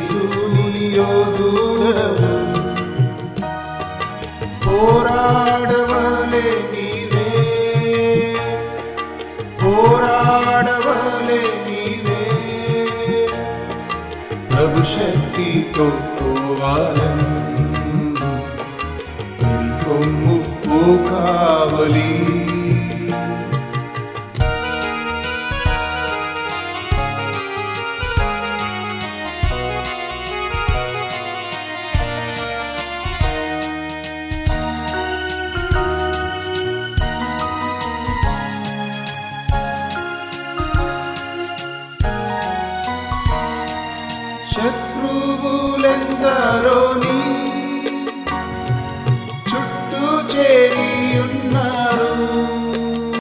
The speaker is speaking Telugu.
యేసుని యోధుడవు పోరాడవలే నీవే పోరాడవలే నీవే ప్రభు శక్తితో పోవాలని కొమ్ము ఓ కావలి శత్రువులెందరో నీ